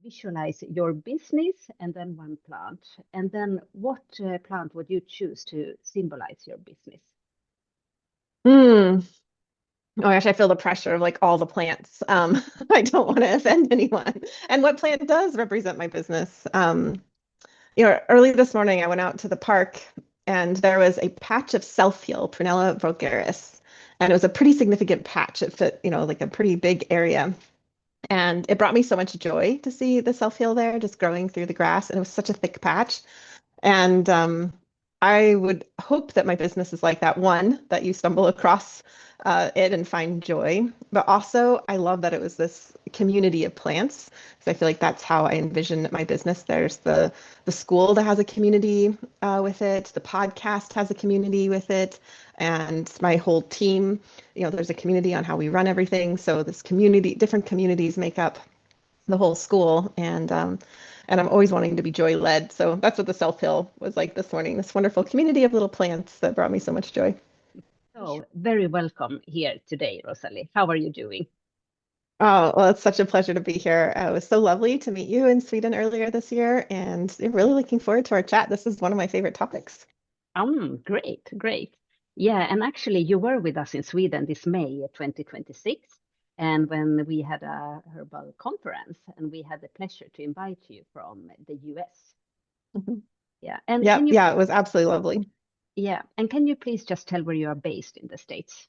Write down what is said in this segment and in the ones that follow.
visualize your business and then one plant. And then what plant would you choose to symbolize your business? Hmm. Oh my gosh, I feel the pressure of like all the plants. I don't want to offend anyone. And what plant does represent my business? Early this morning I went out to the park and there was a patch of self-heal, Prunella vulgaris. And it was a pretty significant patch. It fit, like a pretty big area. And it brought me so much joy to see the self-heal there just growing through the grass. And it was such a thick patch. And I would hope that my business is like that. One, that you stumble across it and find joy. But also, I love that it was this community of plants. So I feel like that's how I envision my business. There's the school that has a community with it. The podcast has a community with it. And my whole team, there's a community on how we run everything. So this community, different communities make up the whole school. And I'm always wanting to be joy led. So that's what the self hill was like this morning, this wonderful community of little plants that brought me so much joy. So, very welcome here today, Rosalie. How are you doing? Oh, well, it's such a pleasure to be here. It was so lovely to meet you in Sweden earlier this year, and I'm really looking forward to our chat. This is one of my favorite topics. Great, great. Yeah, and actually, you were with us in Sweden this May 2026, and when we had a herbal conference, and we had the pleasure to invite you from the US. Mhm. Yeah, and Yep, yeah, it was absolutely lovely. can you please just tell where you are based in the States?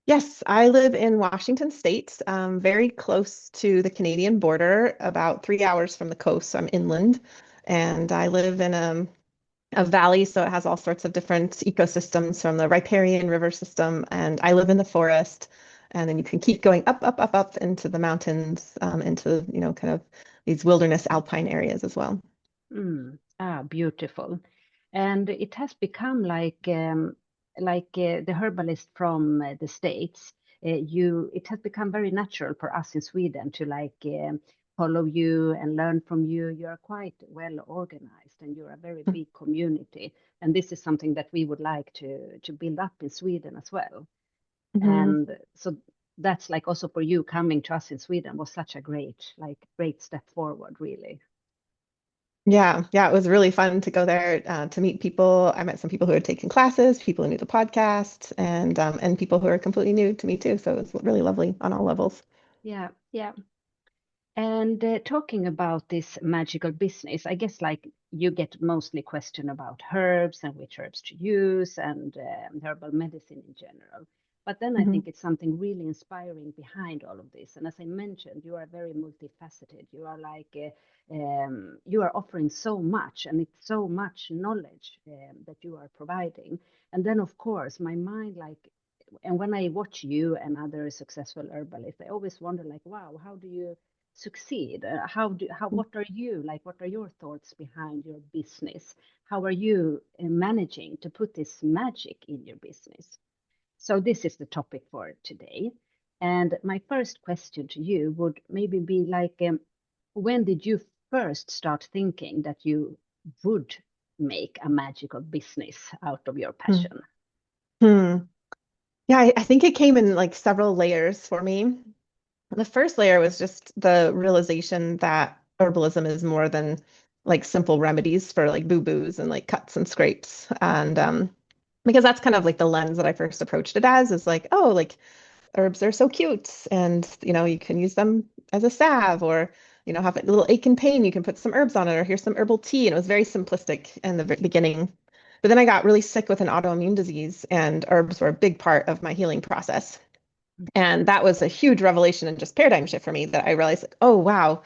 Yes, I live in Washington State, very close to the Canadian border, about 3 hours from the coast. So I'm inland, and I live in a valley, so it has all sorts of different ecosystems from the riparian river system. And I live in the forest, and then you can keep going up, up, up, up into the mountains, into, kind of these wilderness alpine areas as well. Beautiful. And it has become like the herbalist from the States. It has become very natural for us in Sweden to follow you and learn from you. You are quite well organized and you're a very big community. And this is something that we would like to build up in Sweden as well. Mhm. And so that's like also for you coming to us in Sweden was such a great step forward, really. Yeah, yeah, it was really fun to go there to meet people. I met some people who had taken classes, people who knew the podcast, and people who are completely new to me too. So it was really lovely on all levels. Yeah, yeah. And talking about this magical business, I guess like you get mostly question about herbs and which herbs to use and herbal medicine in general. But then I Mhm. think it's something really inspiring behind all of this. And as I mentioned, you are very multifaceted. You are you are offering so much, and it's so much knowledge that you are providing. And then, of course, my mind and when I watch you and other successful herbalists, I always wonder like, wow, how do you succeed? What are you like? What are your thoughts behind your business? How are you managing to put this magic in your business? So this is the topic for today. And my first question to you would maybe be when did you first start thinking that you would make a magical business out of your Mhm. passion? Hmm. Yeah, I think it came in like several layers for me. The first layer was just the realization that herbalism is more than like simple remedies for like boo-boos and like cuts and scrapes. And because that's kind of like the lens that I first approached it as is like, oh, like herbs are so cute and you can use them as a salve or have a little ache and pain, you can put some herbs on it or here's some herbal tea. And it was very simplistic in the beginning. But then I got really sick with an autoimmune disease and herbs were a big part of my healing process. And that was a huge revelation and just paradigm shift for me that I realized, like, oh, wow,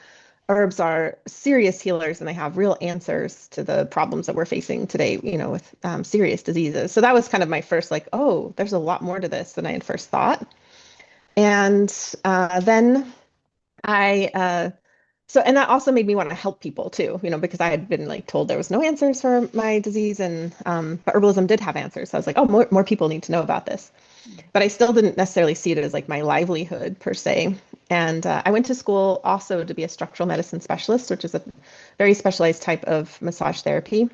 herbs are serious healers and they have real answers to the problems that we're facing today, with serious diseases. So that was kind of my first, like, oh, there's a lot more to this than I had first thought. And then I, and that also made me want to help people too, because I had been like told there was no answers for my disease and but herbalism did have answers. So I was like, oh, more people need to know about this. But I still didn't necessarily see it as like my livelihood per se. And I went to school also to be a structural medicine specialist, which is a very specialized type of massage therapy.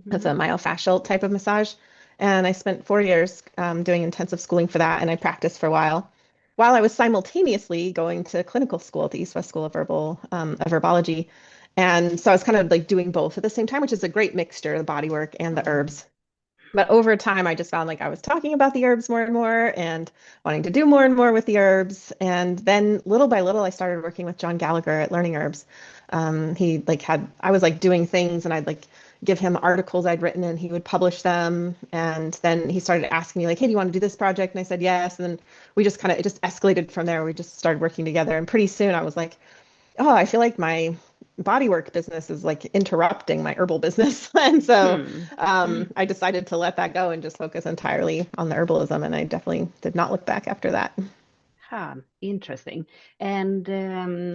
It's Mm-hmm. a myofascial type of massage. And I spent 4 years doing intensive schooling for that, and I practiced for a while. while I was simultaneously going to clinical school at the East West School of Herbology. And so I was kind of like doing both at the same time, which is a great mixture, the body work and the Mm. herbs. But over time, I just found like I was talking about the herbs more and more and wanting to do more and more with the herbs. And then little by little, I started working with John Gallagher at Learning Herbs. He like I was like doing things and I'd like give him articles I'd written and he would publish them. And then he started asking me like, hey, do you want to do this project? And I said, yes. And then we just kind of, it just escalated from there. We just started working together. And pretty soon I was like, oh, I feel like my bodywork business is like interrupting my herbal business. And so Hmm. I decided to let that go and just focus entirely on the herbalism. And I definitely did not look back after that. Huh, interesting. And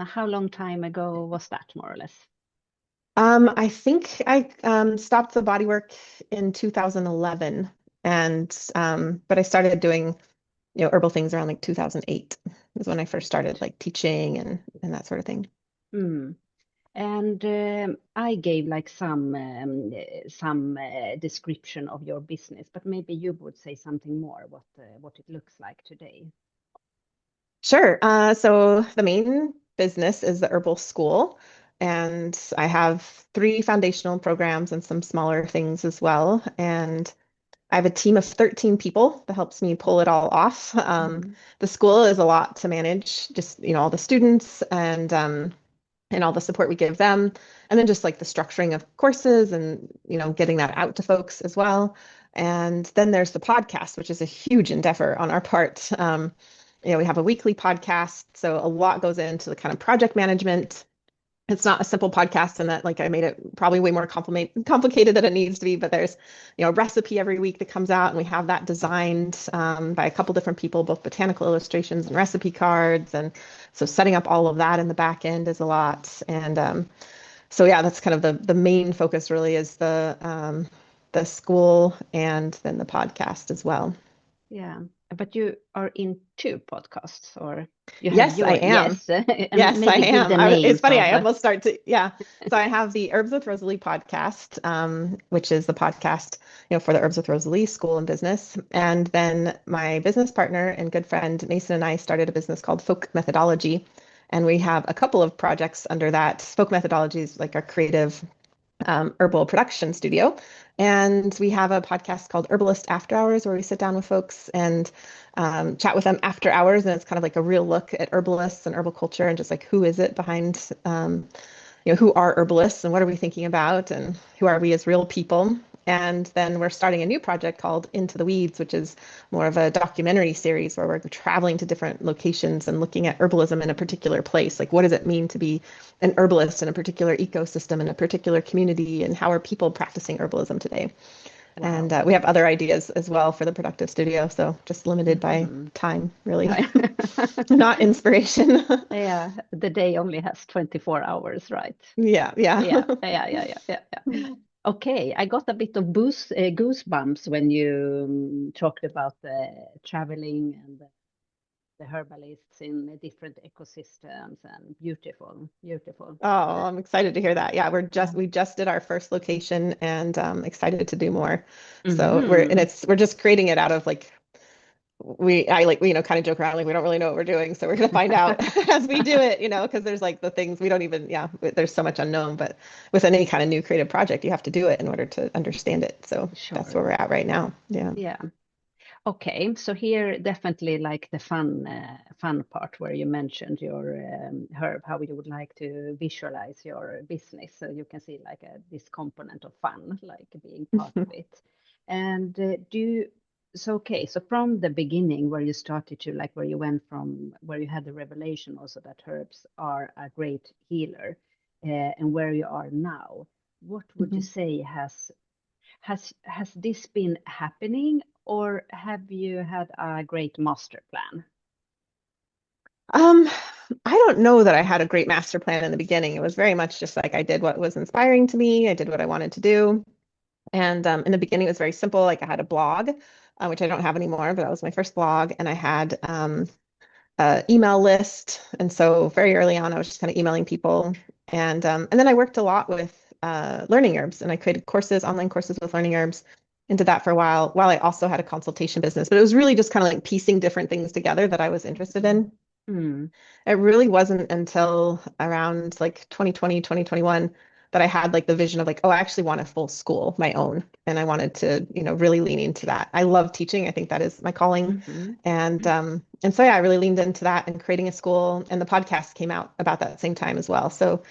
how long time ago was that, more or less? I think I stopped the bodywork in 2011. And but I started doing, herbal things around like 2008 is when I first started like teaching and that sort of thing. Hmm. And I gave like some description of your business, but maybe you would say something more what it looks like today. Sure. So the main business is the herbal school, and I have three foundational programs and some smaller things as well. And I have a team of 13 people that helps me pull it all off. Mm. The school is a lot to manage, just, all the students and all the support we give them, and then just like the structuring of courses and, getting that out to folks as well. And then there's the podcast, which is a huge endeavor on our part. We have a weekly podcast, so a lot goes into the kind of project management. It's not a simple podcast in that like I made it probably way more complicated than it needs to be, but there's, a recipe every week that comes out and we have that designed by a couple different people, both botanical illustrations and recipe cards. And so setting up all of that in the back end is a lot. And so yeah, that's kind of the main focus really is the school and then the podcast as well. Yeah, but you are in two podcasts, or you have Yes, I your, am. yes, and Yes, I maybe give am. the It's names funny. of. I almost start to, yeah. So I have the Herbs with Rosalee podcast, which is the podcast, for the Herbs with Rosalee School and Business. And then my business partner and good friend Mason and I started a business called Folk Methodology. And we have a couple of projects under that. Folk Methodology is like our creative herbal production studio. And we have a podcast called Herbalist After Hours, where we sit down with folks and chat with them after hours. And it's kind of like a real look at herbalists and herbal culture and just like who is it behind, who are herbalists and what are we thinking about and who are we as real people. And then we're starting a new project called Into the Weeds, which is more of a documentary series where we're traveling to different locations and looking at herbalism in a particular place. Like, what does it mean to be an herbalist in a particular ecosystem in a particular community, and how are people practicing herbalism today? And Wow. we have other ideas as well for the productive studio, so just limited by Mhm. time, really, Right. not inspiration. Yeah, the day only has 24 hours, right? Yeah, yeah. Yeah, yeah, yeah, yeah, yeah, yeah. Okay, I got a bit of goosebumps when you talked about the traveling and the herbalists in the different ecosystems, and beautiful, beautiful. Oh, I'm excited to hear that. Yeah, Yeah. we just did our first location and excited to do more. So Hmm. we're just creating it out of like I like, kind of joke around like we don't really know what we're doing. So we're gonna find out as we do it, because there's like the things we don't even, yeah, there's so much unknown, but with any kind of new creative project, you have to do it in order to understand it. So that's Sure. where we're at right now. Yeah. Yeah. Okay, so here definitely like the fun part where you mentioned your herb, how you would like to visualize your business, so you can see like this component of fun, like being part of it. And okay, so from the beginning where you started to like where you went from where you had the revelation also that herbs are a great healer, and where you are now, what would you Mhm. say has this been happening, or have you had a great master plan? Um, I don't know that I had a great master plan in the beginning. It was very much just like I did what was inspiring to me. I did what I wanted to do. And in the beginning, it was very simple. Like I had a blog, which I don't have anymore, but that was my first blog. And I had an email list. And so very early on, I was just kind of emailing people. And then I worked a lot with learning herbs, and I created courses, online courses with learning herbs. into that for a while I also had a consultation business. But it was really just kind of like piecing different things together that I was interested in. Mm. It really wasn't until around like 2020, 2021 that I had like the vision of like, oh, I actually want a full school, my own. And I wanted to, really lean into that. I love teaching. I think that is my calling. Mm-hmm. And so yeah, I really leaned into that and creating a school. And the podcast came out about that same time as well. So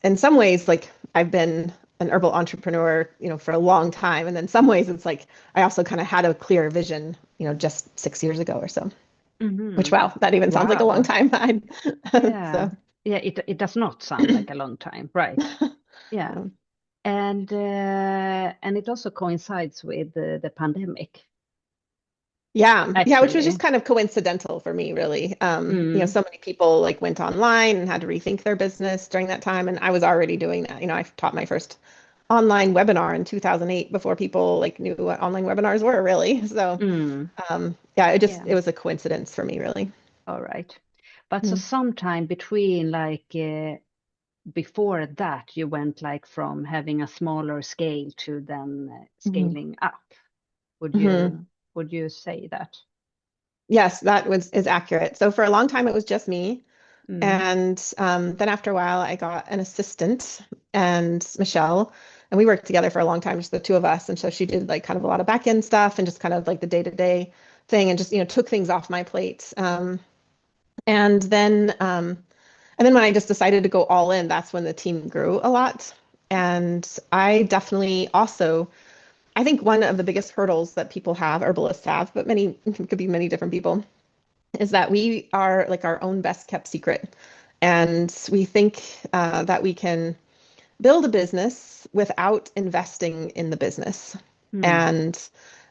in some ways, like I've been an herbal entrepreneur, for a long time. And then some ways it's like I also kind of had a clear vision, just 6 years ago or so. Which, Mm-hmm. wow, that even sounds like a long Wow. time. Yeah. So, Yeah, it does not sound like a long time, right? Yeah. um, And it also coincides with the pandemic, yeah, which was just actually. kind of coincidental for me, really. Mm. So many people like went online and had to rethink their business during that time, and I was already doing that. I taught my first online webinar in 2008 before people like knew what online webinars were, really. So, Mm. yeah, Yeah. it was a coincidence for me, really. All right. But so Mm. sometime between like before that, you went like from having a smaller scale to then Mhm. scaling up. Would Mhm. you say that? Yes, that is accurate. So for a long time, it was just me. Mm. And then after a while, I got an assistant and Michelle, and we worked together for a long time, just the two of us. And so she did like kind of a lot of back end stuff and just kind of like the day-to-day thing and just, took things off my plate. And then um, and then when I just decided to go all in, that's when the team grew a lot. And I definitely also, I think one of the biggest hurdles that people have, herbalists have, but many could be many different people, is that we are like our own best kept secret. And we think that we can build a business without investing in the business. Mm. And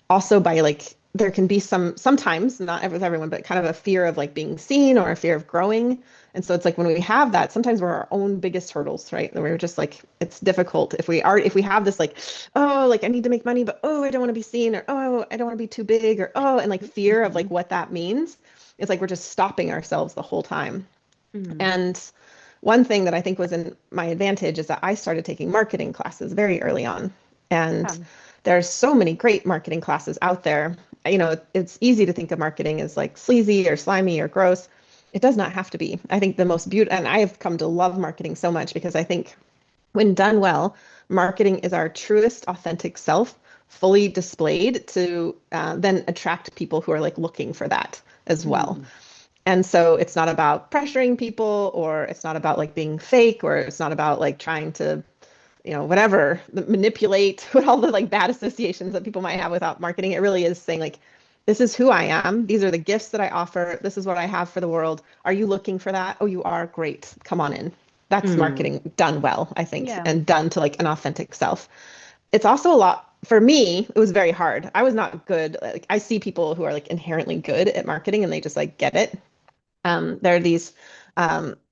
also by like, there can be sometimes, not with everyone, but kind of a fear of like being seen or a fear of growing. And so it's like when we have that, sometimes we're our own biggest hurdles, right? And we're just like, it's difficult if we have this like, oh, like I need to make money, but oh, I don't want to be seen, or oh, I don't want to be too big, or oh, and like fear of like Mhm. what that means. It's like we're just stopping ourselves the whole time. Mm. And one thing that I think was in my advantage is that I started taking marketing classes very early on. And Yeah. there's so many great marketing classes out there. It's easy to think of marketing as like sleazy or slimy or gross. It does not have to be. I think the most beautiful, and I have come to love marketing so much because I think when done well, marketing is our truest, authentic self, fully displayed to then attract people who are like looking for that as well. Mm. And so it's not about pressuring people, or it's not about like being fake, or it's not about like trying to, whatever, manipulate with all the like bad associations that people might have without marketing. It really is saying like, this is who I am. These are the gifts that I offer. This is what I have for the world. Are you looking for that? Oh, you are. Great. Come on in. That's Mm. marketing done well, I think, Yeah. and done to like an authentic self. It's also a lot for me. It was very hard. I was not good. Like I see people who are like inherently good at marketing and they just like get it. There are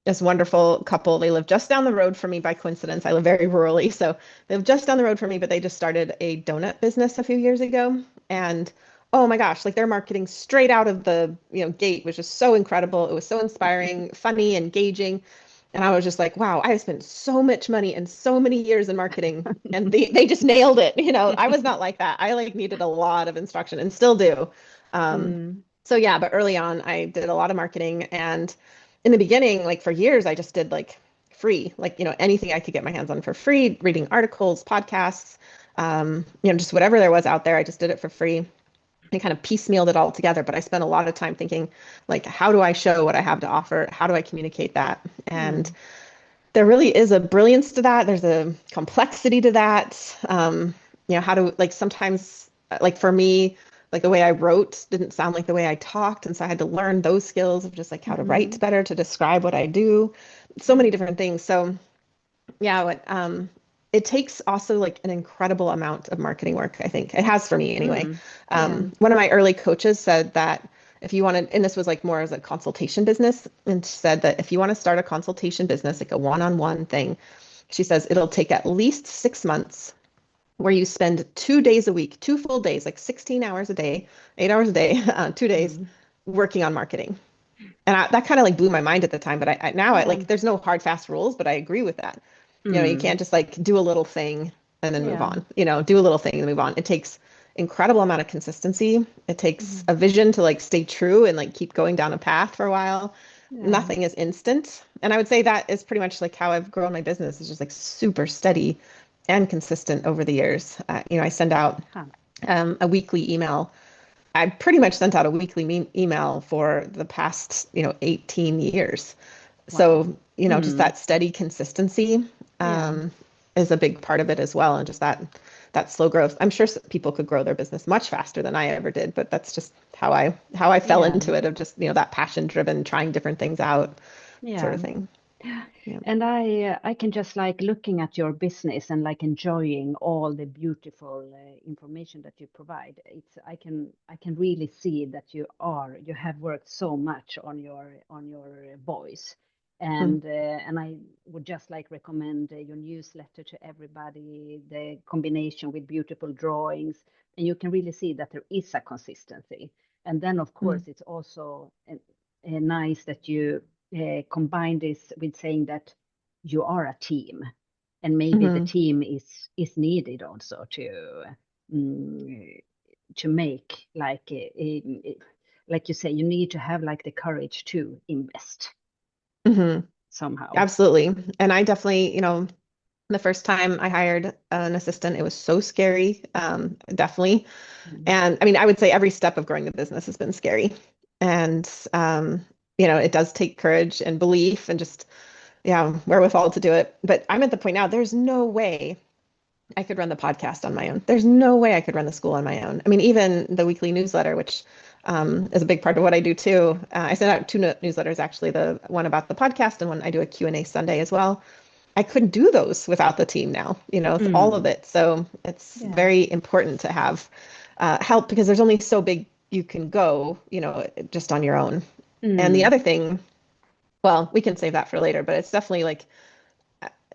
this wonderful couple. They live just down the road from me by coincidence. I live very rurally, so they live just down the road from me, but they just started a donut business a few years ago. And oh my gosh, like their marketing straight out of the, gate was just so incredible. It was so inspiring, funny, engaging. And I was just like, wow, I have spent so much money and so many years in marketing and they just nailed it. I was not like that. I like needed a lot of instruction and still do. Um, Mm. so yeah, but early on, I did a lot of marketing, and in the beginning, like for years, I just did like free, like anything I could get my hands on for free, reading articles, podcasts, just whatever there was out there. I just did it for free. I kind of piecemealed it all together, but I spent a lot of time thinking, like, how do I show what I have to offer? How do I communicate that? And Mm. there really is a brilliance to that. There's a complexity to that. How to like sometimes like for me, like the way I wrote didn't sound like the way I talked. And so I had to learn those skills of just like how to write Mm. better, to describe what I do, so many different things. So yeah, it takes also like an incredible amount of marketing work, I think. It has for me anyway. Mm. Yeah. One of my early coaches said that if you wanted, and this was like more as a consultation business, and she said that if you want to start a consultation business, like a one-on-one thing, she says it'll take at least 6 months where you spend 2 days a week, 2 full days, like 16 hours a day, 8 hours a day, 2 days Mm. working on marketing. And that kind of like blew my mind at the time. But now I Yeah. like, there's no hard, fast rules, but I agree with that. You Mm. can't just like do a little thing and then move Yeah. on, do a little thing and move on. incredible amount of consistency. It takes Mm. a vision to like stay true and like keep going down a path for a while. Yeah. Nothing is instant. And I would say that is pretty much like how I've grown my business. It's just like super steady and consistent over the years. I send out Huh. a weekly email. I pretty much sent out a weekly email for the past, 18 years. Wow. So, just Mm. that steady consistency Yeah. is a big part of it as well. And just that slow growth. I'm sure people could grow their business much faster than I ever did, but that's just how I fell Yeah. into it of just, that passion driven, trying different things out sort Yeah. of thing. Yeah. And I can just like looking at your business and like enjoying all the beautiful information that you provide. I can really see that you have worked so much on your voice. Mm, And I would just like recommend your newsletter to everybody, the combination with beautiful drawings, and you can really see that there is a consistency. And then of mm, course it's also nice that you combine this with saying that you are a team, and maybe the mhm, team is needed also mm, to make like you say, you need to have like the courage to invest mhm. somehow. Absolutely. And I definitely, the first time I hired an assistant, it was so scary. Definitely. Mm. And I mean, I would say every step of growing the business has been scary. And, it does take courage and belief and just, yeah, wherewithal to do it. But I'm at the point now, there's no way I could run the podcast on my own. There's no way I could run the school on my own. I mean, even the weekly newsletter, which is a big part of what I do too. I send out two newsletters, actually, the one about the podcast and one I do a Q&A Sunday as well. I couldn't do those without the team now, it's all of Mm. it. So it's Yeah. very important to have help because there's only so big you can go, just on your own. And the Mm. other thing, well, we can save that for later, but it's definitely like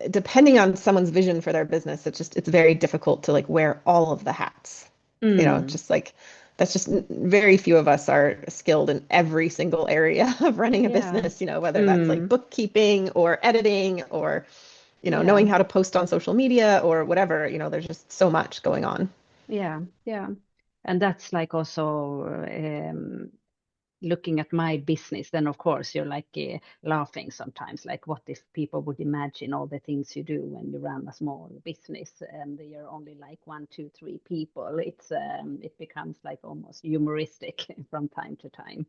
depending on someone's vision for their business, it's very difficult to like wear all of the hats. Mm. Just like that's just very few of us are skilled in every single area of running a Yeah. business, whether that's like Mm. bookkeeping or editing or, Yeah. knowing how to post on social media or whatever, there's just so much going on. Yeah. Yeah. And that's like also looking at my business, then of course you're like laughing sometimes, like what if people would imagine all the things you do when you run a small business and you're only like one, two, three people. It becomes like almost humoristic from time to time.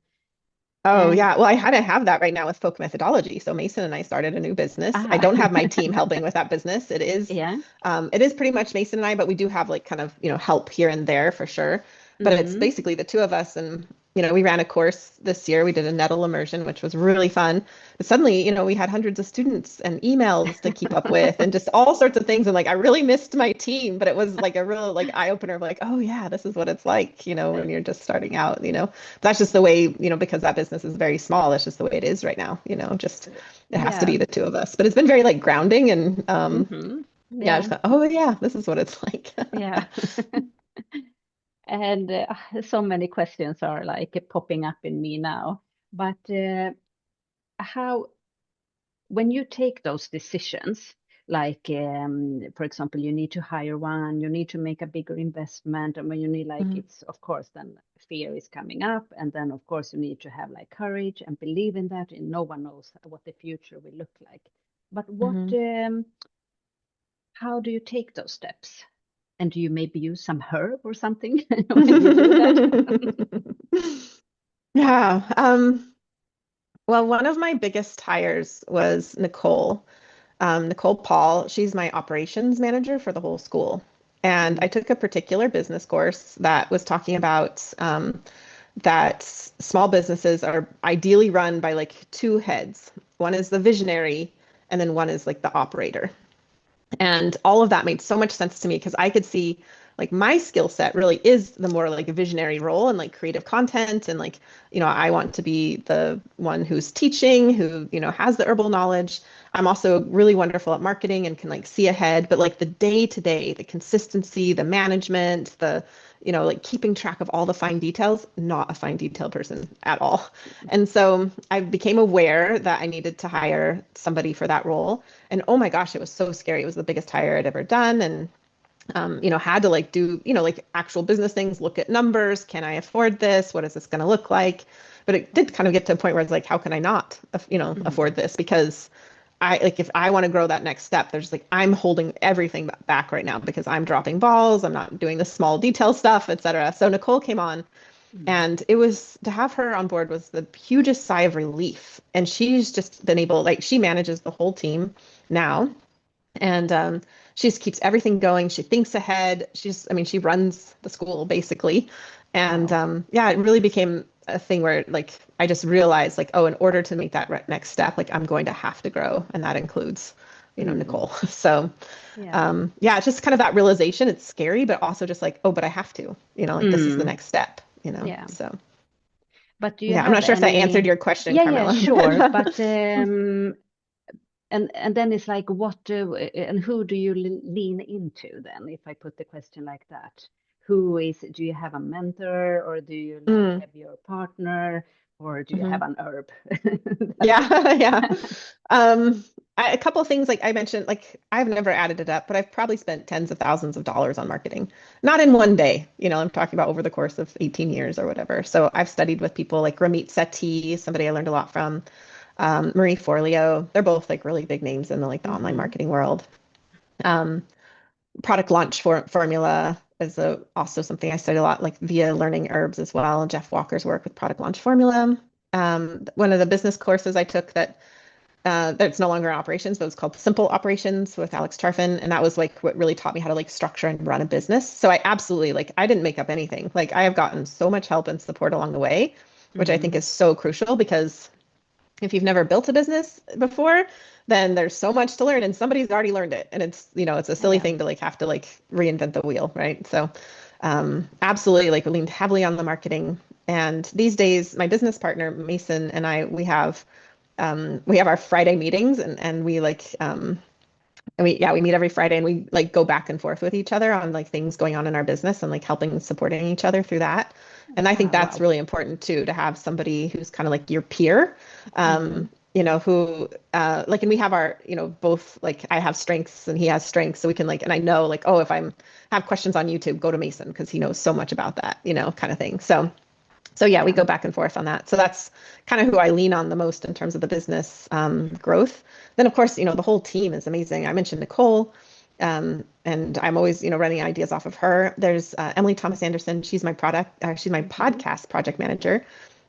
Oh And yeah. Well, I had to have that right now with folk methodology. So Mason and I started a new business. I ah, don't have my team helping with that business. yeah. It is pretty much Mason and I, but we do have like kind of, help here and there for sure. But it's Mm. basically the two of us. And, we ran a course this year. We did a nettle immersion, which was really fun. But suddenly, we had hundreds of students and emails to keep up with and just all sorts of things. And like, I really missed my team, but it was like a real like eye opener of like, oh yeah, this is what it's like, when you're just starting out. That's just the way, because that business is very small. That's just the way it is right now, just it has to Yeah. be the two of us. But it's been very like grounding and Hmm. yeah, Yeah. just oh yeah, this is what it's like. Yeah. And so many questions are like popping up in me now. But how, when you take those decisions, like for example, you need to hire one, you need to make a bigger investment, and when you need like Mhm, it's of course then fear is coming up, and then of course you need to have like courage and believe in that, and no one knows what the future will look like. But mhm. how do you take those steps? And do you maybe use some herb or something when you do that? Yeah. Well, one of my biggest hires was Nicole. Nicole Paul. She's my operations manager for the whole school. And I Mm. took a particular business course that was talking about that small businesses are ideally run by like two heads. One is the visionary, and then one is like the operator. And all of that made so much sense to me because I could see like my skill set really is the more like a visionary role and like creative content and like, I want to be the one who's teaching, who, has the herbal knowledge. I'm also really wonderful at marketing and can like see ahead, but like the day to day, the consistency, the management, like keeping track of all the fine details, not a fine detail person at all. And so I became aware that I needed to hire somebody for that role. And oh my gosh, it was so scary. It was the biggest hire I'd ever done. And had to like do, like actual business things, look at numbers. Can I afford this? What is this going to look like? But it did kind of get to a point where it's like, how can I not, afford this? Because if I want to grow that next step, there's like, I'm holding everything back right now because I'm dropping balls. I'm not doing the small detail stuff, etc. So Nicole came on, and it was to have her on board was the hugest sigh of relief. And she's just been able, like, she manages the whole team now. And she just keeps everything going. She thinks ahead. She runs the school basically. And Wow. yeah, it really became a thing where like I just realized like, oh, in order to make that next step, like I'm going to have to grow, and that includes, Mm. Nicole. So Yeah. yeah, it's just kind of that realization. It's scary, but also just like, oh, but I have to, like this is the Mm. next step, Yeah. So But do you yeah, I'm have not sure if that answered any? your question, Yeah, yeah, Carmela. sure. But and then it's like, what do and who do you lean into then? If I put the question like that, do you have a mentor, or do you like Mm, have your partner, or do you have mhm. an herb? Yeah, yeah. Um, a couple of things like I mentioned, like I've never added it up, but I've probably spent tens of thousands of dollars on marketing. Not in one day, I'm talking about over the course of 18 years or whatever. So I've studied with people like Ramit Sethi, somebody I learned a lot from, Marie Forleo. They're both like really big names in the online Hmm. marketing world. Um, Product launch formula is also something I studied a lot, like via learning herbs as well. Jeff Walker's work with product launch formula. One of the business courses I took that's no longer in operations, but it's called Simple Operations with Alex Charfin. And that was like what really taught me how to like structure and run a business. So I absolutely like I didn't make up anything. Like I have gotten so much help and support along the way, which I think Hmm. is so crucial because if you've never built a business before, then there's so much to learn and somebody's already learned it. And it's a silly Yeah. thing to like have to like reinvent the wheel, right? So absolutely like leaned heavily on the marketing. And these days, my business partner, Mason, and we have our Friday meetings and we like we meet every Friday and we like go back and forth with each other on like things going on in our business and like helping and supporting each other through that. And I think Ah, that's wow. really important too, to have somebody who's kind of like your peer, Hmm. who like, and we have our, both like I have strengths and he has strengths. So we can like, and I know like, oh, if I'm have questions on YouTube, go to Mason because he knows so much about that, kind of thing. So yeah, we Yeah. go back and forth on that. So that's kind of who I lean on the most in terms of the business growth. Then of course, the whole team is amazing. I mentioned Nicole, and I'm always, running ideas off of her. There's Emily Thomas Anderson. She's my Hmm. podcast project manager.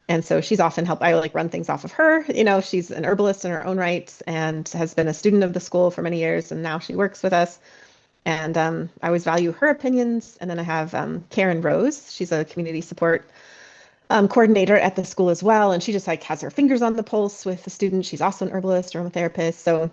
And so she's often helped. I like run things off of her. She's an herbalist in her own right and has been a student of the school for many years. And now she works with us. And I always value her opinions. And then I have Karen Rose. She's a community support coordinator at the school as well. And she just like has her fingers on the pulse with the students. She's also an herbalist, aromatherapist. So,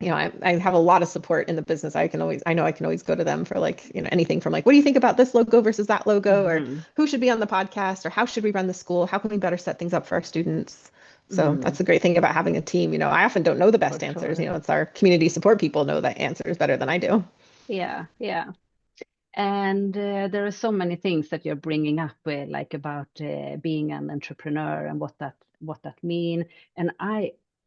I have a lot of support in the business. I know I can always go to them for like, anything from like, what do you think about this logo versus that logo? Or Hmm. who should be on the podcast? Or how should we run the school? How can we better set things up for our students? So that's Mm. the great thing about having a team. I often don't know the For best answers. sure. It's our community support people know the answers better than I do. Yeah, yeah. And there are so many things that you're bringing up, like about being an entrepreneur and what that mean. And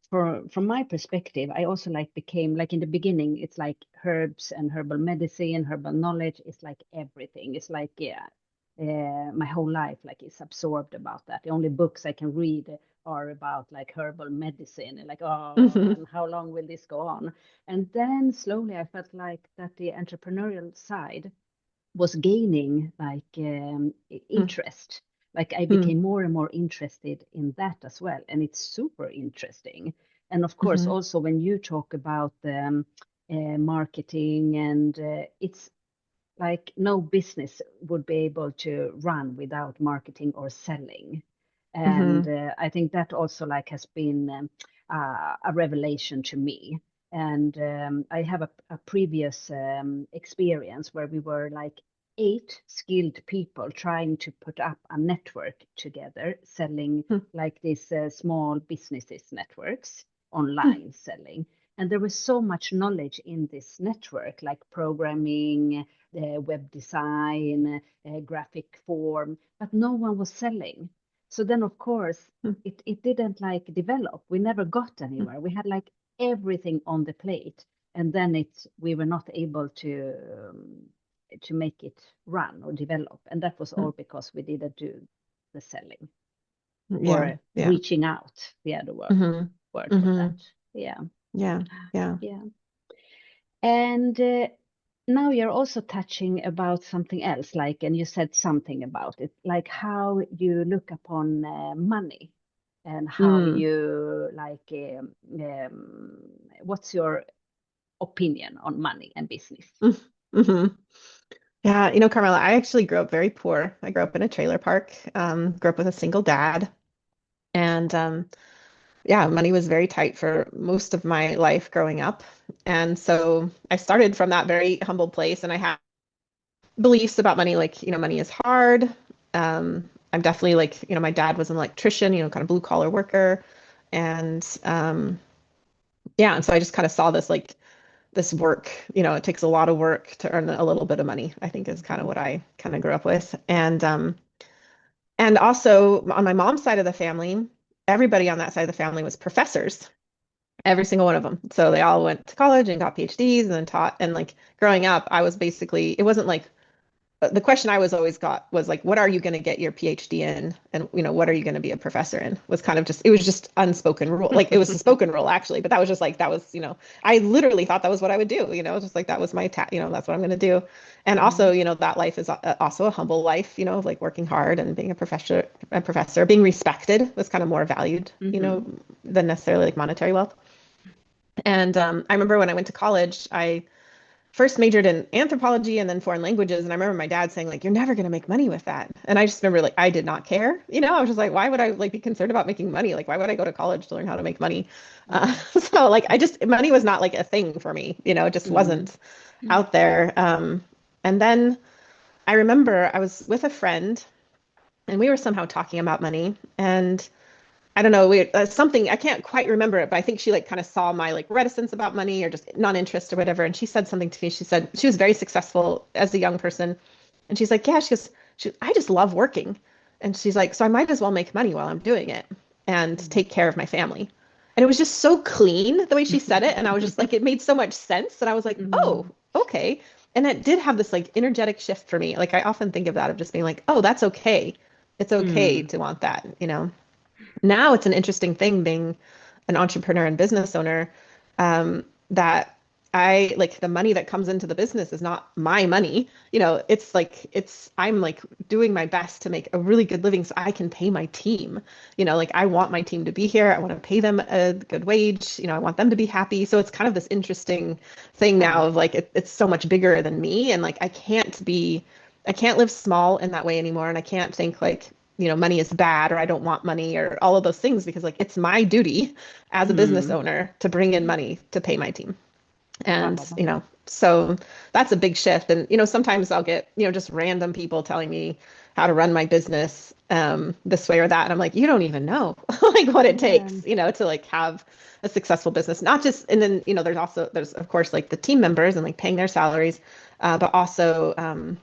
from my perspective, I also like became like in the beginning, it's like herbs and herbal medicine, herbal knowledge is like everything. It's like yeah, my whole life like is absorbed about that. The only books I can read are about like herbal medicine and like oh, Hmm. and how long will this go on? And then slowly I felt like that the entrepreneurial side was gaining like interest. Like I Hmm. became more and more interested in that as well, and it's super interesting. And of course, Hmm. also when you talk about marketing, and it's like no business would be able to run without marketing or selling. And Hmm. I think that also like has been a revelation to me. And I have a previous experience where we were like 8 skilled people trying to put up a network together, selling like these small businesses networks, online selling. And there was so much knowledge in this network, like programming, web design, graphic form, but no one was selling. So then, of course, it didn't like develop. We never got anywhere. We had like everything on the plate, and then we were not able to to make it run or develop. And that was all because we didn't do the selling or reaching out. The other word for that. Yeah. And now you're also touching about something else, like, and you said something about it, like how you look upon money and how you like, what's your opinion on money and business? Yeah, Carmela, I actually grew up very poor. I grew up in a trailer park, grew up with a single dad. And yeah, money was very tight for most of my life growing up. And so I started from that very humble place, and I had beliefs about money, like, money is hard. I'm definitely like, my dad was an electrician, kind of blue collar worker. And yeah, and so I just kind of saw this work, it takes a lot of work to earn a little bit of money, I think is kind of what I kind of grew up with. And also on my mom's side of the family, everybody on that side of the family was professors, every single one of them. So they all went to college and got PhDs and then taught. And like growing up, I was basically, it wasn't like the question I was always got was like, what are you going to get your PhD in? And, what are you going to be a professor in? Was kind of just, it was just unspoken rule. Like it was a spoken rule actually, but that was just like, that was, I literally thought that was what I would do, just like that was my, that's what I'm going to do. And also, that life is also a humble life, like working hard and being a professor, being respected was kind of more valued, than necessarily like monetary wealth. And I remember when I went to college, I first majored in anthropology and then foreign languages. And I remember my dad saying like, you're never going to make money with that. And I just remember like, I did not care. I was just like, why would I like be concerned about making money? Like, why would I go to college to learn how to make money? So like, money was not like a thing for me, it just wasn't out there. And then I remember I was with a friend and we were somehow talking about money, and I don't know, something, I can't quite remember it, but I think she like kind of saw my like reticence about money or just non-interest or whatever. And she said something to me. She said she was very successful as a young person. And she's like, yeah, I just love working. And she's like, so I might as well make money while I'm doing it and take care of my family. And it was just so clean the way she said it. And I was just like, it made so much sense. And I was like, oh, okay. And it did have this like energetic shift for me. Like I often think of that, of just being like, oh, that's okay. It's okay to want that, Now it's an interesting thing being an entrepreneur and business owner, that I like the money that comes into the business is not my money. I'm like doing my best to make a really good living so I can pay my team. Like I want my team to be here. I want to pay them a good wage. I want them to be happy. So it's kind of this interesting thing now of like, it's so much bigger than me. And like, I can't live small in that way anymore. And I can't think like, money is bad or I don't want money or all of those things, because like it's my duty as a business owner to bring in money to pay my team. And, so that's a big shift. And, sometimes I'll get, just random people telling me how to run my business this way or that. And I'm like, you don't even know like what it takes, to like have a successful business, not just, and then, there's of course like the team members and like paying their salaries, but also,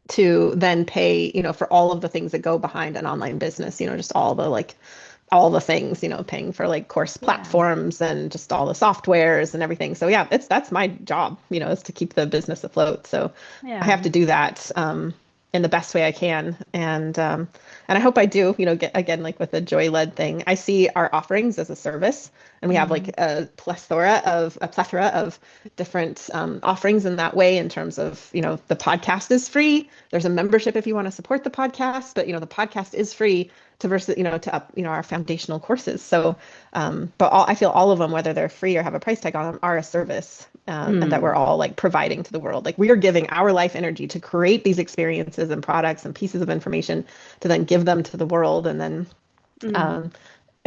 to then pay, for all of the things that go behind an online business, just all the things, paying for like course platforms and just all the softwares and everything. So yeah, that's my job, is to keep the business afloat. So I have to do that in the best way I can. And I hope I do, get again, like with the joy-led thing, I see our offerings as a service, and we have like a plethora of different offerings in that way, in terms of, the podcast is free. There's a membership if you want to support the podcast, but, the podcast is free to versus, to up, our foundational courses. So, but I feel all of them, whether they're free or have a price tag on them, are a service, and that we're all like providing to the world. Like we are giving our life energy to create these experiences and products and pieces of information to then give them to the world. And then,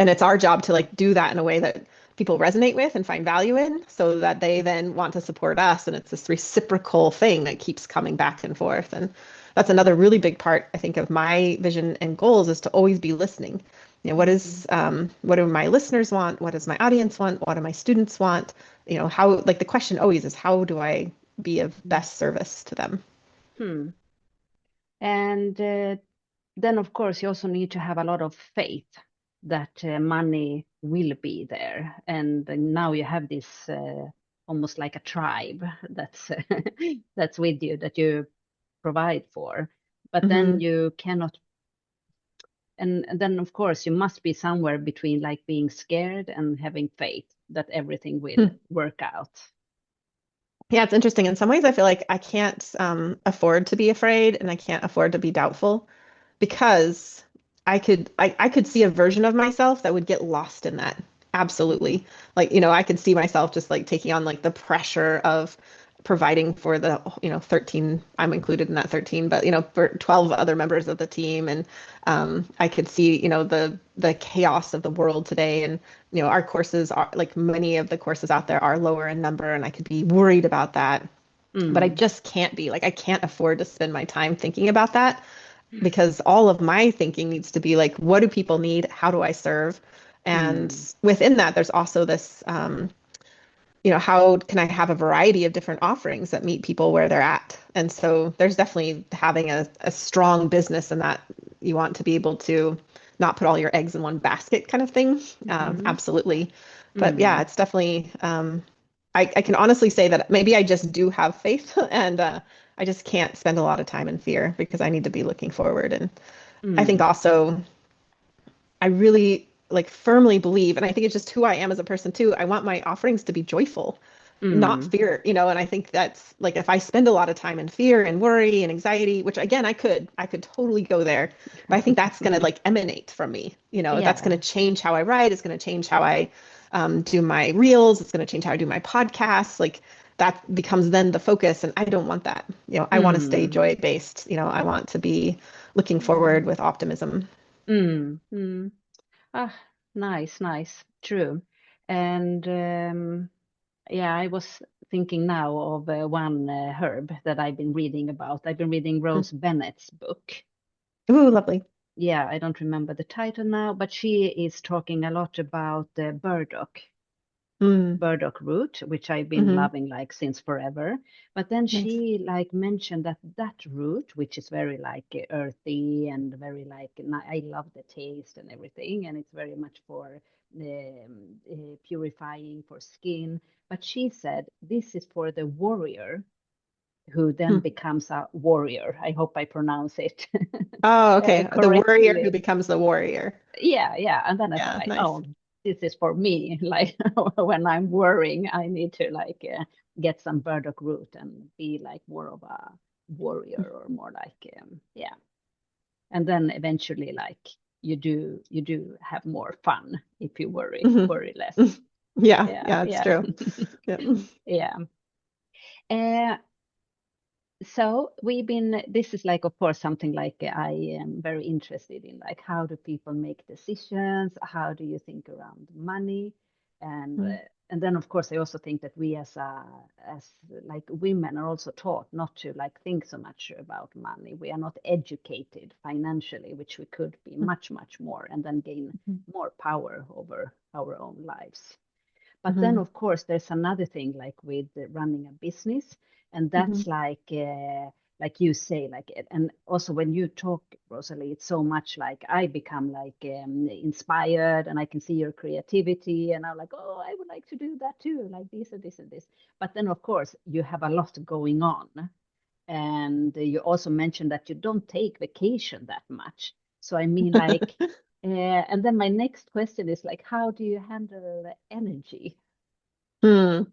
and it's our job to like do that in a way that people resonate with and find value in, so that they then want to support us. And it's this reciprocal thing that keeps coming back and forth. And that's another really big part, I think, of my vision and goals, is to always be listening. What do my listeners want? What does my audience want? What do my students want? How, like the question always is, how do I be of best service to them? And then of course you also need to have a lot of faith that money will be there. And now you have this almost like a tribe that's that's with you, that you provide for. But then Hmm. you cannot, and then of course you must be somewhere between like being scared and having faith that everything will work out. Yeah, it's interesting. In some ways, I feel like I can't afford to be afraid and I can't afford to be doubtful because I could see a version of myself that would get lost in that. Mm, Absolutely. Like, I could see myself just like taking on like the pressure of providing for the, 13, I'm included in that 13, but for 12 other members of the team. And I could see, the chaos of the world today. And, our courses are like many of the courses out there are lower in number, and I could be worried about that. But I mm, just can't be like, I can't afford to spend my time thinking about that because all of my thinking needs to be like, what do people need? How do I serve? And mm, within that, there's also this, how can I have a variety of different offerings that meet people where they're at? And so there's definitely having a strong business in that you want to be able to not put all your eggs in one basket kind of thing. mm, Absolutely. But yeah, mm, it's definitely, I can honestly say that maybe I just do have faith and I just can't spend a lot of time in fear because I need to be looking forward. And I think mm, also I really like firmly believe, and I think it's just who I am as a person too. I want my offerings to be joyful, not mm. fear, and I think that's like if I spend a lot of time in fear and worry and anxiety, which again, I could totally go there, but I think that's going to like emanate from me, that's Yeah. going to change how I write. It's going to change how I do my reels. It's going to change how I do my podcasts. Like that becomes then the focus. And I don't want that. I want to stay Mm, joy based. I want to be looking forward mm, with optimism. mm, mm. Ah, nice, nice, true. And yeah, I was thinking now of one herb that I've been reading about. I've been reading Rose Bennett's book. Ooh, lovely. Yeah, I don't remember the title now, but she is talking a lot about the Mm, burdock root, which I've been hmm loving like since forever. But then Nice. she like mentioned that that root, which is very like earthy and very like I love the taste and everything, and it's very much for purifying for skin. But she said this is for the warrior who then Hmm. becomes a warrior. I hope I pronounce it Oh, okay. The warrior who correctly. becomes the warrior. Yeah, yeah. And then I thought Yeah, like, nice. oh, this is for me. Like when I'm worrying, I need to like get some burdock root and be like more of a warrior or more like yeah. And then eventually like you do have more fun if you hmm worry less. Yeah, Yeah, yeah, it's yeah. true. Yeah. Yeah. Uh, so we've been, this is like, of course, something like I am very interested in, like how do people make decisions? How do you think around money? And Mm, and then of course I also think that we as like women are also taught not to like think so much about money. We are not educated financially, which we could be mm, much more and then gain mhm, more power over our own lives. But then, mhm, of course, there's another thing like with running a business, and mhm, that's like you say, like, and also when you talk, Rosalie, it's so much like I become like inspired, and I can see your creativity, and I'm like, oh, I would like to do that too, like this and this and this. But then, of course, you have a lot going on, and you also mentioned that you don't take vacation that much. So I mean, like, and then my next question is like, how do you handle the energy? Hmm.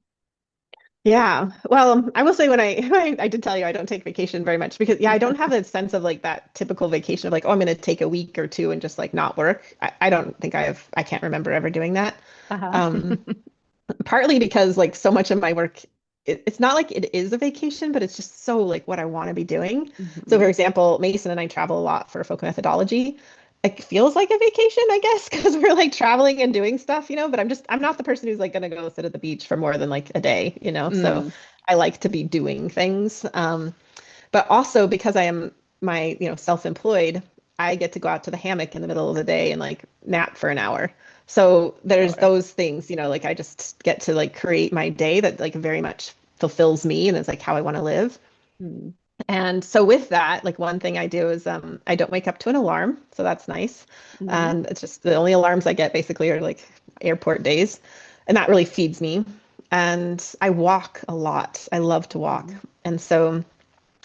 Yeah. Well, I will say when I did tell you I don't take vacation very much because yeah, I don't have that sense of like that typical vacation of like, oh, I'm going to take a week or two and just like not work. I don't think I can't remember ever doing that. Uh-huh. Um, Partly because like so much of my work it's not like it is a vacation, but it's just so like what I want to be doing. So for Mhm. example, Mason and I travel a lot for folk methodology. It feels like a vacation, I guess, because we're like traveling and doing stuff, but I'm not the person who's like gonna go sit at the beach for more than like a day. So Mm. I like to be doing things. But also because I am self-employed, I get to go out to the hammock in the middle of the day and like nap for an hour. So there's Sure. those things, like I just get to like create my day that like very much fulfills me and is like how I want to live. Mm. And so with that, like one thing I do is I don't wake up to an alarm, so that's nice. Mm. And it's just the only alarms I get basically are like airport days, and that really feeds me. and I walk a lot. I love to walk. And so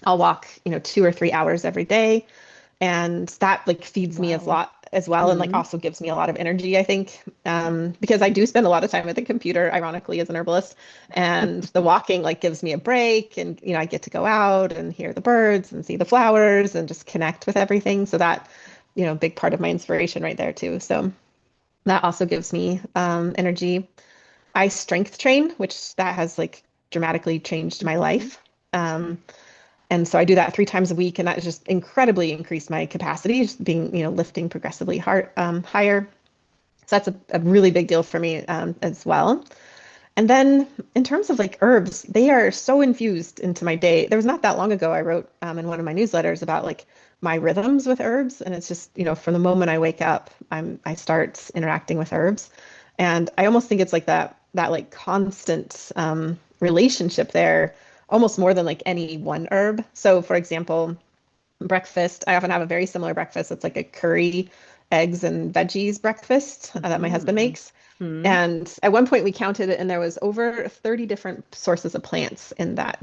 I'll walk, 2 or 3 hours every day. And that like feeds me a Wow. lot as well. And like also gives me a lot of energy, I think, because I do spend a lot of time at the computer, ironically, as an herbalist. And the walking like gives me a break. And, I get to go out and hear the birds and see the flowers and just connect with everything. So that, big part of my inspiration right there too. So that also gives me energy. I strength train, which that has like dramatically changed my life. And so I do that 3 times a week, and that has just incredibly increased my capacity, just being, lifting progressively higher. So that's a really big deal for me as well. And then in terms of like herbs, they are so infused into my day. There was not that long ago, I wrote in one of my newsletters about like my rhythms with herbs. And it's just, from the moment I wake up, I start interacting with herbs. And I almost think it's like that like constant relationship there, almost more than like any one herb. So for example, breakfast, I often have a very similar breakfast. It's like a curry, eggs and veggies breakfast that my husband makes. And at one point we counted it, and there was over 30 different sources of plants in that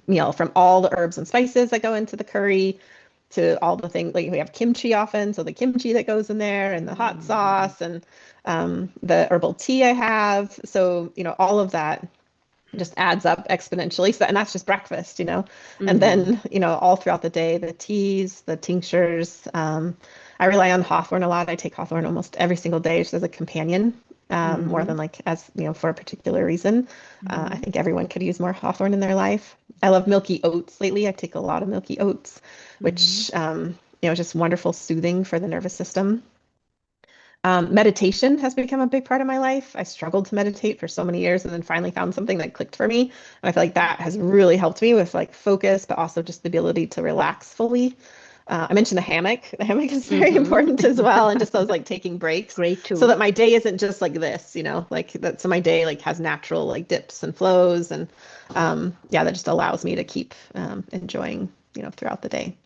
meal, from all the herbs and spices that go into the curry to all the things. Like we have kimchi often, so the kimchi that goes in there, and the hot sauce, and the herbal tea I have. So, all of that just adds up exponentially. So, and that's just breakfast, and then, all throughout the day, the teas, the tinctures. I rely on hawthorn a lot. I take hawthorn almost every single day just as a companion, more than like as, for a particular reason. I think everyone could use more hawthorn in their life. I love milky oats lately. I take a lot of milky oats, which, is just wonderful soothing for the nervous system. Meditation has become a big part of my life. I struggled to meditate for so many years and then finally found something that clicked for me. And I feel like that has really helped me with like focus, but also just the ability to relax fully. I mentioned the hammock. The hammock is very important as well. And just those like taking breaks. Great tool. So that my day isn't just like this, like that. So my day like has natural like dips and flows. And that just allows me to keep enjoying, throughout the day,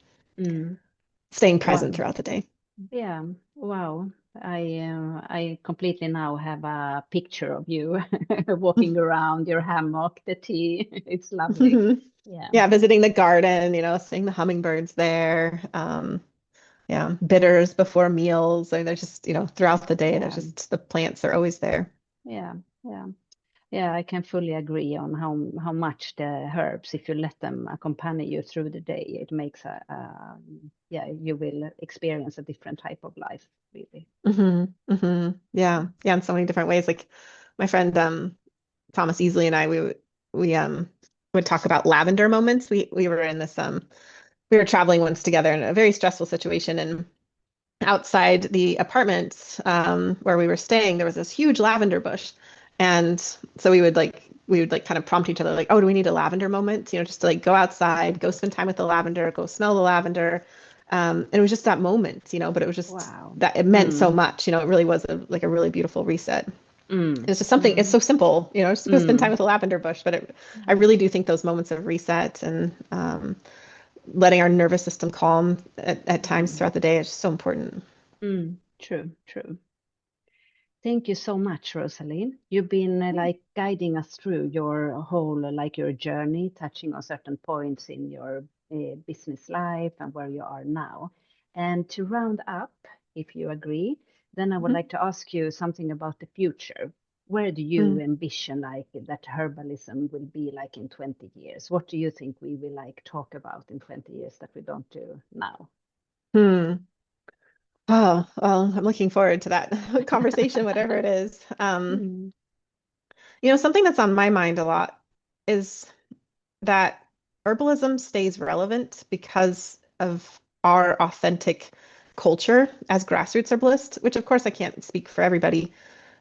staying present Wow. throughout the day. Yeah. Wow. I completely now have a picture of you walking around your hammock, the tea. It's lovely. Yeah. Yeah, visiting the garden, seeing the hummingbirds there. Yeah, bitters before meals. I mean, they're just, throughout the day, there's Yeah. just the plants are always there. Yeah. Yeah. Yeah, I can fully agree on how much the herbs, if you let them accompany you through the day, it makes yeah, you will experience a different type of life, really. Yeah, yeah, in so many different ways. Like my friend Thomas Easley and I, we would talk about lavender moments. We were in this we were traveling once together in a very stressful situation, and outside the apartment where we were staying, there was this huge lavender bush. And so we would like kind of prompt each other, like, oh, do we need a lavender moment? Just to like go outside, go spend time with the lavender, go smell the lavender. And it was just that moment, but it was just Wow. that it meant so much. It really was like a really beautiful reset. Mm. It's just something, it's so simple, just go spend time Mm. with a lavender bush. But I really do think those moments of reset and letting our nervous system calm at times throughout the day is just so important. True, true. Thank you so much, Rosalie. You've been like guiding us through your whole like your journey, touching on certain points in your business life and where you are now. And to round up, if you agree, then I would Mhm. like to ask you something about the future. Where do you Mm. envision like that herbalism will be like in 20 years? What do you think we will like talk about in 20 years that we don't do now? Hmm. Oh, well, I'm looking forward to that conversation, whatever it is. Mm, Something that's on my mind a lot is that herbalism stays relevant because of our authentic culture as grassroots herbalists, which of course I can't speak for everybody,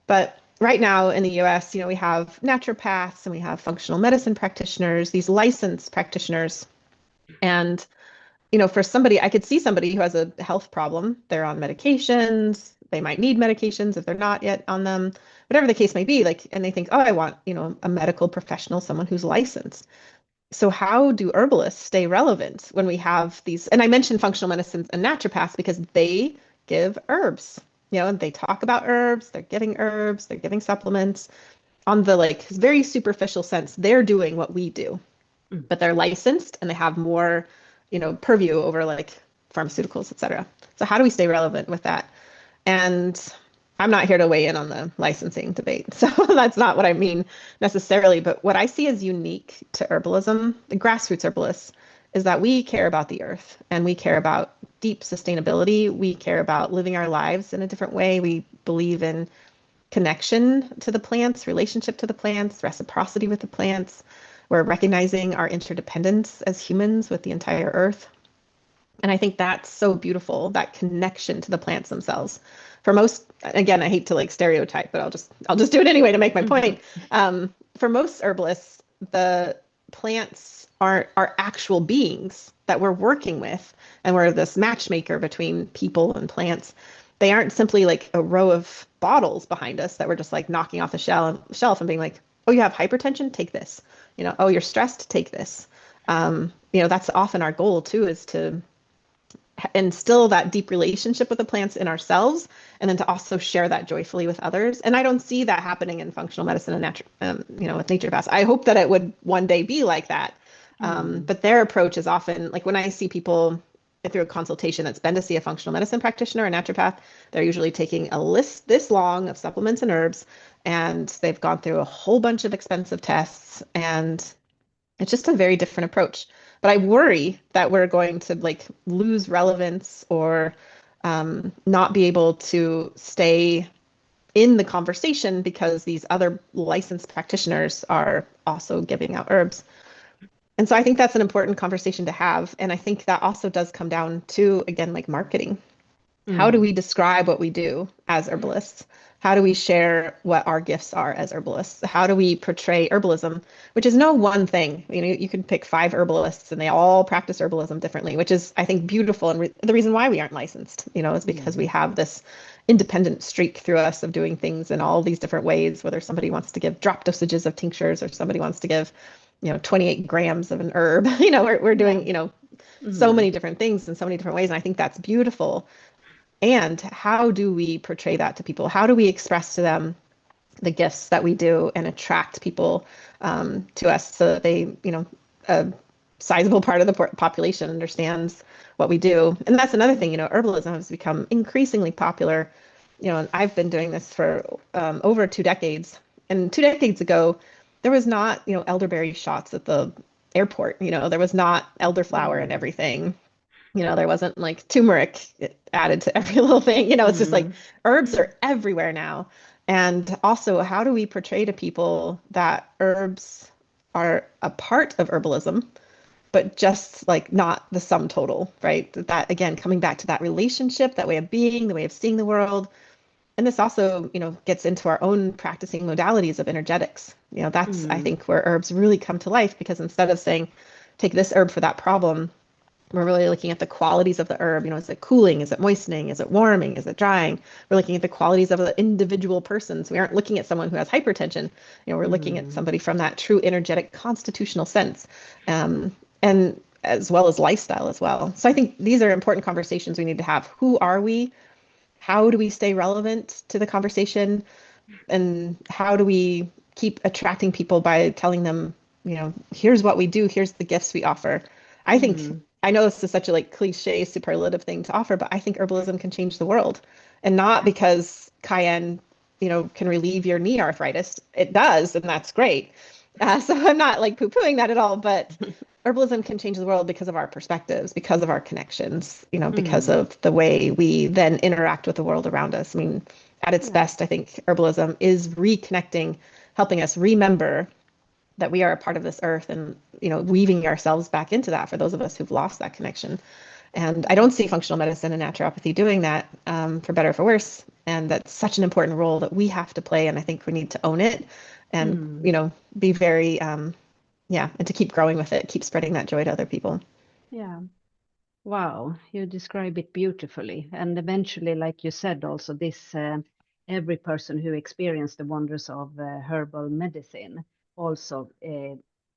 but right now in the US, we have naturopaths and we have functional medicine practitioners, these licensed practitioners. And for somebody, I could see somebody who has a health problem. They're on medications. They might need medications if they're not yet on them, whatever the case may be. Like, and they think, oh, I want, a medical professional, someone who's licensed. So how do herbalists stay relevant when we have these? And I mentioned functional medicines and naturopaths because they give herbs, and they talk about herbs, they're giving supplements. on the like very superficial sense, they're doing what we do, Mm. but they're licensed and they have more, purview over like pharmaceuticals, et cetera. So how do we stay relevant with that? And I'm not here to weigh in on the licensing debate. So that's not what I mean necessarily. But what I see as unique to herbalism, the grassroots herbalists, is that we care about the earth and we care about deep sustainability. We care about living our lives in a different way. We believe in connection to the plants, relationship to the plants, reciprocity with the plants. We're recognizing our interdependence as humans with the entire earth. And I think that's so beautiful, that connection to the plants themselves. For most, again, I hate to like stereotype, but I'll just do it anyway to make my point. For most herbalists, the plants are actual beings that we're working with, and we're this matchmaker between people and plants. They aren't simply like a row of bottles behind us that we're just like knocking off the shelf and being like, oh, you have hypertension? Take this. Oh, you're stressed? Take this. That's often our goal too, is to instill that deep relationship with the plants in ourselves, and then to also share that joyfully with others. And I don't see that happening in functional medicine and natural, with naturopaths. I hope that it would one day be like that. But their approach is often like when I see people through a consultation that's been to see a functional medicine practitioner or naturopath, they're usually taking a list this long of supplements and herbs, and they've gone through a whole bunch of expensive tests, and it's just a very different approach. But I worry that we're going to like lose relevance or not be able to stay in the conversation because these other licensed practitioners are also giving out herbs. And so I think that's an important conversation to have. And I think that also does come down to, again, like marketing. How do we describe what we do as herbalists? How do we share what our gifts are as herbalists? How do we portray herbalism, which is no one thing? You can pick 5 herbalists and they all practice herbalism differently, which is, I think, beautiful. And the reason why we aren't licensed, is because we have this independent streak through us of doing things in all these different ways, whether somebody wants to give drop dosages of tinctures or somebody wants to give, 28 grams of an herb. We're doing, so many different things in so many different ways. And I think that's beautiful. And how do we portray that to people? How do we express to them the gifts that we do and attract people to us so that they, a sizable part of the population understands what we do? And that's another thing, herbalism has become increasingly popular. And I've been doing this for over 2 decades. And 2 decades ago, there was not, elderberry shots at the airport. There was not elderflower and everything. There wasn't like turmeric added to every little thing. It's just like herbs are everywhere now. And also, how do we portray to people that herbs are a part of herbalism, but just like not the sum total, right? That again, coming back to that relationship, that way of being, the way of seeing the world. And this also, gets into our own practicing modalities of energetics. That's, I think, where herbs really come to life, because instead of saying, take this herb for that problem, we're really looking at the qualities of the herb. Is it cooling? Is it moistening? Is it warming? Is it drying? We're looking at the qualities of the individual persons. We aren't looking at someone who has hypertension. We're looking at somebody from that true energetic constitutional sense, and as well as lifestyle as well. So I think these are important conversations we need to have. Who are we? How do we stay relevant to the conversation? And how do we keep attracting people by telling them, here's what we do, here's the gifts we offer? I think, I know this is such a like cliche superlative thing to offer, but I think herbalism can change the world. And not because cayenne, can relieve your knee arthritis. It does, and that's great. So I'm not like poo-pooing that at all, but herbalism can change the world because of our perspectives, because of our connections, because of the way we then interact with the world around us. I mean, at its best, I think herbalism is reconnecting, helping us remember that we are a part of this earth, and weaving ourselves back into that for those of us who've lost that connection. And I don't see functional medicine and naturopathy doing that, for better or for worse. And that's such an important role that we have to play. And I think we need to own it and, be very, and to keep growing with it, keep spreading that joy to other people. Yeah. Wow, you describe it beautifully. And eventually, like you said, also this every person who experienced the wonders of herbal medicine also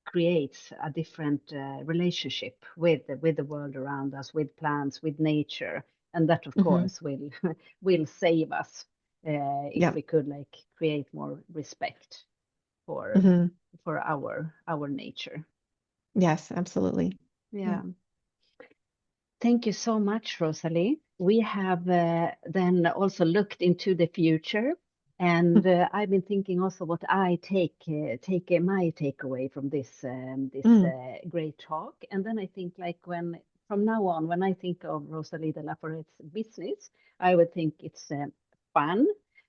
creates a different relationship with the world around us, with plants, with nature, and that of course will will save us if Yeah. we could like create more respect. for Mhm. for our nature. Yes, absolutely. Yeah. Thank you so much, Rosalee. We have then also looked into the future, and I've been thinking also what I take my takeaway from this Mm. great talk. And then I think like when from now on, when I think of Rosalee de la Foret's business, I would think it's fun,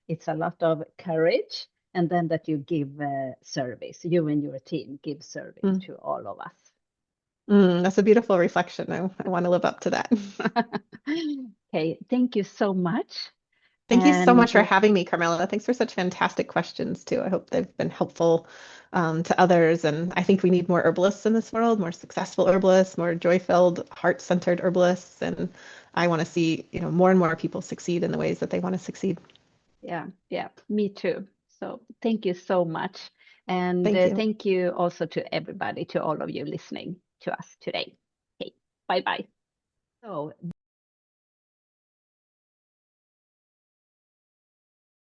it's a lot of courage, and then that you give service. You and your team give service Mm. to all of us. That's a beautiful reflection. I want to live up to that. Okay, thank you so much. Thank you so much And for having me, Carmela. Thanks for such fantastic questions too. I hope they've been helpful to others. And I think we need more herbalists in this world, more successful herbalists, more joy-filled, heart-centered herbalists. And I want to see, more and more people succeed in the ways that they want to succeed. yeah, me too. So thank you so much. And Thank you. thank you also to everybody, to all of you listening to us today. Okay, bye bye. So